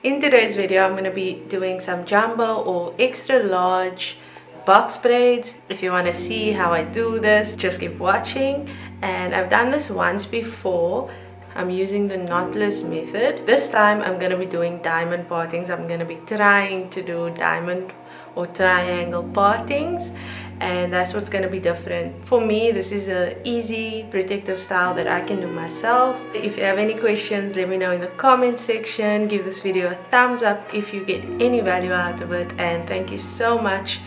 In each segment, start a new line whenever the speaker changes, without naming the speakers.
In today's video, I'm going to be doing some jumbo or extra large box braids. If you want to see how I do this, just keep watching. And I've done this once before. I'm using the knotless method. This time I'm going to be doing diamond partings. I'm going to be trying to do diamond or triangle partings, and that's what's going to be different. For me, this is a easy protective style that I can do myself. If you have any questions, let me know in the comment section. Give this video a thumbs up if you get any value out of it, and thank you so much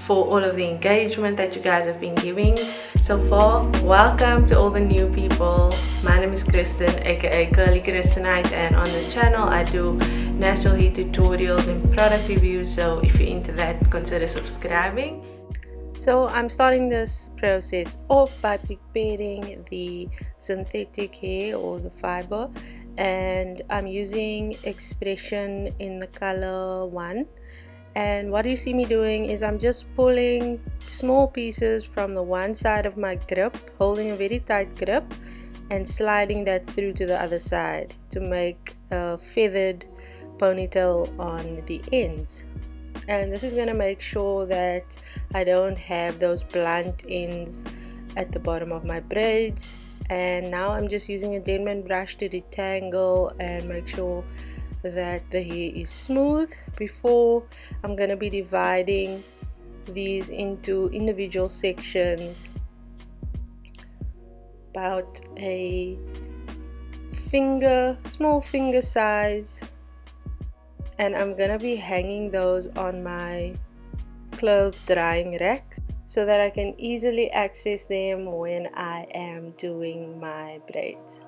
for all of the engagement that you guys have been giving so far. Welcome to all the new people. My name is Kristen, aka Curly Kristenite, and on this channel I do natural hair tutorials and product reviews, so if you're into that, consider subscribing. So I'm starting this process off by preparing the synthetic hair or the fiber, and I'm using Expression in the color 1. And what you see me doing is I'm just pulling small pieces from the one side of my grip, holding a very tight grip, and sliding that through to the other side to make a feathered ponytail on the ends. And this is going to make sure that I don't have those blunt ends at the bottom of my braids. And now I'm just using a Denman brush to detangle and make sure that the hair is smooth. Before, I'm going to be dividing these into individual sections about a small finger size, and I'm gonna be hanging those on my clothes drying rack so that I can easily access them when I am doing my braids.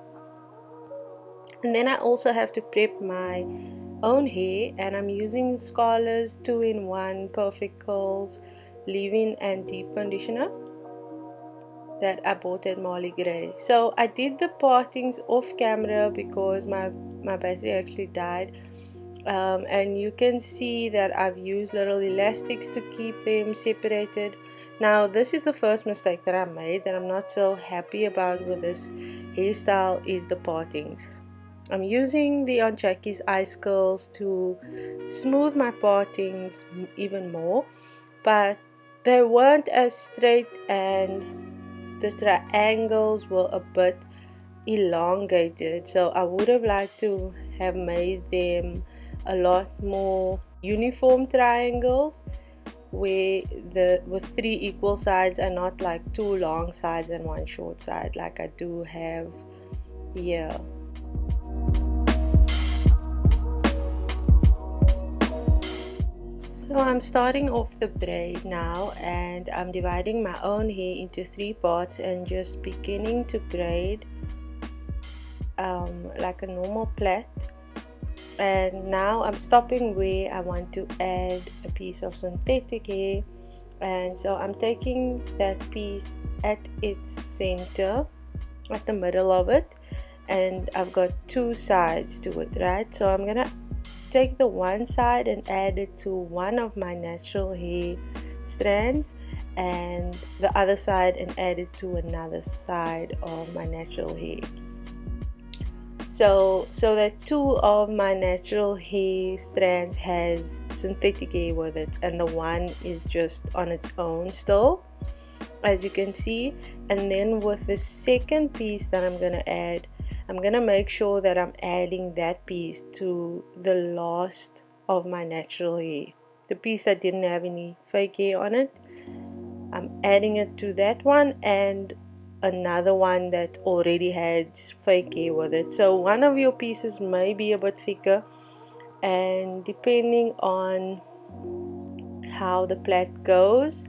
And then I also have to prep my own hair, and I'm using Scala's 2-in-1 Perfect Curls leave-in and deep conditioner that I bought at Marley Gray. So I did the partings off camera because my battery actually died. And you can see that I've used little elastics to keep them separated. Now this is the first mistake that I made that I'm not so happy about with this hairstyle, is the partings. I'm using the Aunt Jackie's ice curls to smooth my partings even more, but they weren't as straight and the triangles were a bit elongated, so I would have liked to have made them a lot more uniform triangles with 3 equal sides and not like 2 long sides and 1 short side like I do have here. So I'm starting off the braid now, and I'm dividing my own hair into 3 parts and just beginning to braid like a normal plait. And now I'm stopping where I want to add a piece of synthetic hair, and so I'm taking that piece at its center, at the middle of it, and I've got 2 sides to it, right? So I'm gonna take the one side and add it to one of my natural hair strands, and the other side and add it to another side of my natural hair. So that 2 of my natural hair strands has synthetic hair with it, and the one is just on its own still, as you can see. And then with the second piece that I'm gonna add, I'm gonna make sure that I'm adding that piece to the last of my natural hair, the piece that didn't have any fake hair on it. I'm adding it to that one and another one that already had fake hair with it. So one of your pieces may be a bit thicker, and depending on how the plait goes,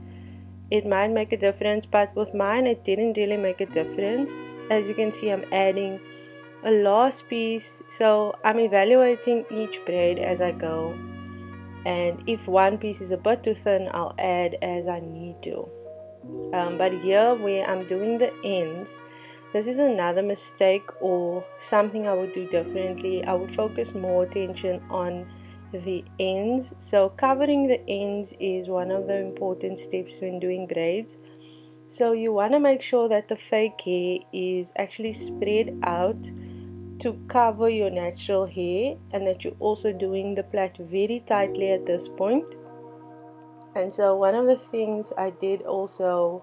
it might make a difference, but with mine it didn't really make a difference. As you can see, I'm adding a last piece, so I'm evaluating each braid as I go, and if one piece is a bit too thin, I'll add as I need to. But here where I'm doing the ends, this is another mistake or something I would do differently. I would focus more attention on the ends. So covering the ends is one of the important steps when doing braids. So you want to make sure that the fake hair is actually spread out to cover your natural hair, and that you're also doing the plait very tightly at this point. And so one of the things I did also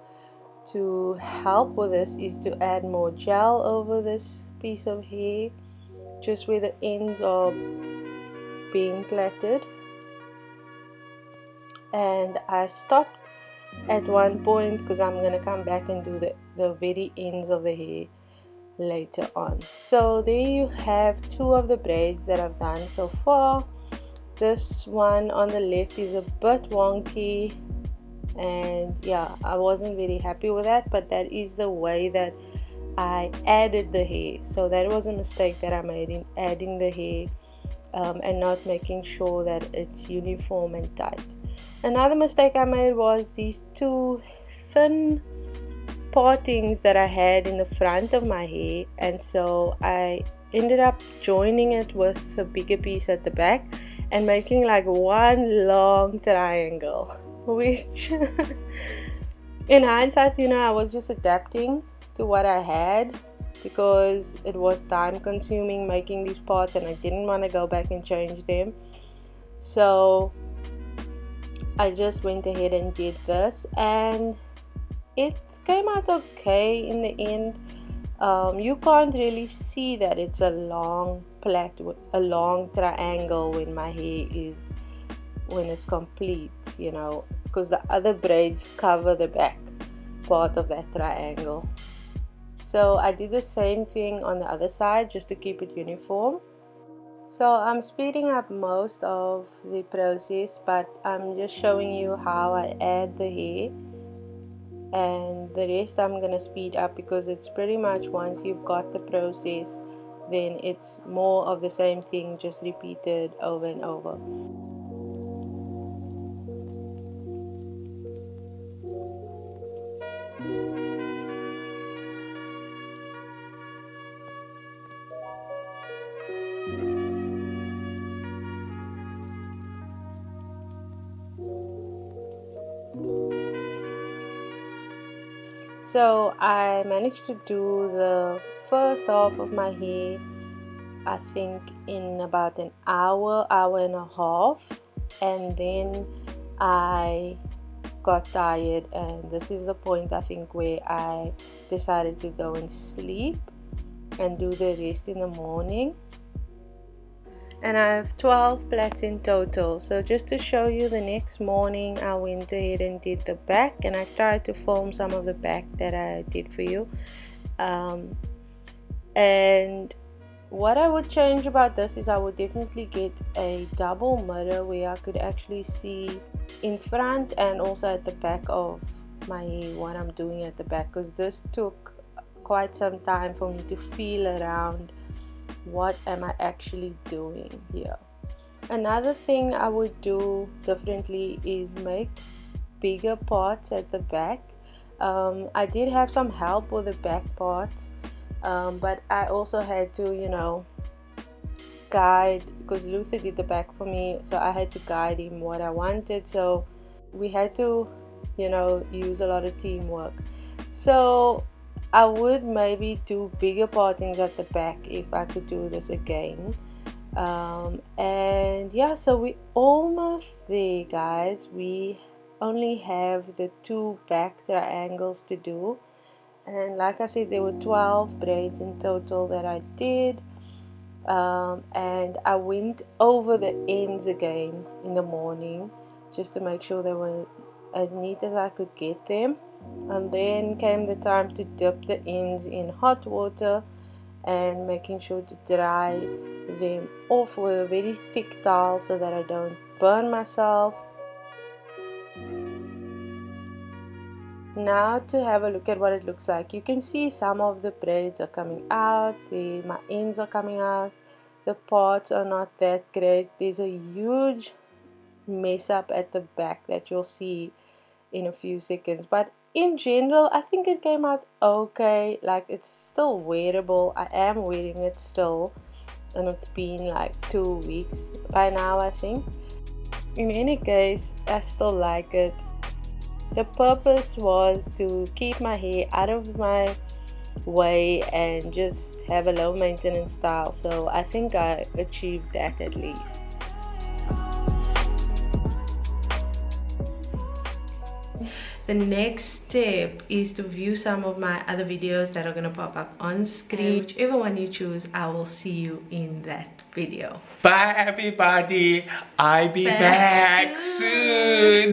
to help with this is to add more gel over this piece of hair, just where the ends are being plaited. And I stopped at one point because I'm gonna come back and do the very ends of the hair later on. So there you have two of the braids that I've done so far. This one on the left is a bit wonky, and yeah, I wasn't very happy with that, but that is the way that I added the hair. So that was a mistake that I made in adding the hair and not making sure that it's uniform and tight. Another mistake I made was these two thin partings that I had in the front of my hair, and so I ended up joining it with a bigger piece at the back and making like one long triangle, which in hindsight, I was just adapting to what I had because it was time consuming making these parts and I didn't want to go back and change them. So I just went ahead and did this, and it came out okay in the end. You can't really see that it's a long plait, a long triangle when it's complete, because the other braids cover the back part of that triangle. So I did the same thing on the other side just to keep it uniform. So I'm speeding up most of the process, but I'm just showing you how I add the hair, and the rest I'm gonna speed up because it's pretty much once you've got the process, then it's more of the same thing, just repeated over and over. So I managed to do the first half of my hair, I think in about an hour and a half, and then I got tired, and this is the point I think where I decided to go and sleep and do the rest in the morning. And I have 12 plaits in total. So just to show you, the next morning I went ahead and did the back, and I tried to film some of the back that I did for you. And what I would change about this is I would definitely get a double mirror where I could actually see in front and also at the back of my hair what I'm doing at the back, because this took quite some time for me to feel around what am I actually doing here. Another thing I would do differently is make bigger parts at the back. I did have some help with the back parts, but I also had to guide, because Luther did the back for me, so I had to guide him what I wanted. So we had to use a lot of teamwork. So I would maybe do bigger partings at the back if I could do this again. And yeah, so we're almost there, guys. We only have the two back triangles to do, and like I said, there were 12 braids in total that I did. And I went over the ends again in the morning just to make sure they were as neat as I could get them. And then came the time to dip the ends in hot water and making sure to dry them off with a very thick towel so that I don't burn myself. Now to have a look at what it looks like. You can see some of the braids are coming out, my ends are coming out, the parts are not that great. There's a huge mess up at the back that you'll see in a few seconds, but in general I think it came out okay. Like, it's still wearable. I am wearing it still, and it's been like 2 weeks by now, I think. In any case, I still like it. The purpose was to keep my hair out of my way and just have a low maintenance style. So I think I achieved that at least. The next step is to view some of my other videos that are going to pop up on screen. Whichever one you choose, I will see you in that video.
Bye everybody, I'll be back soon.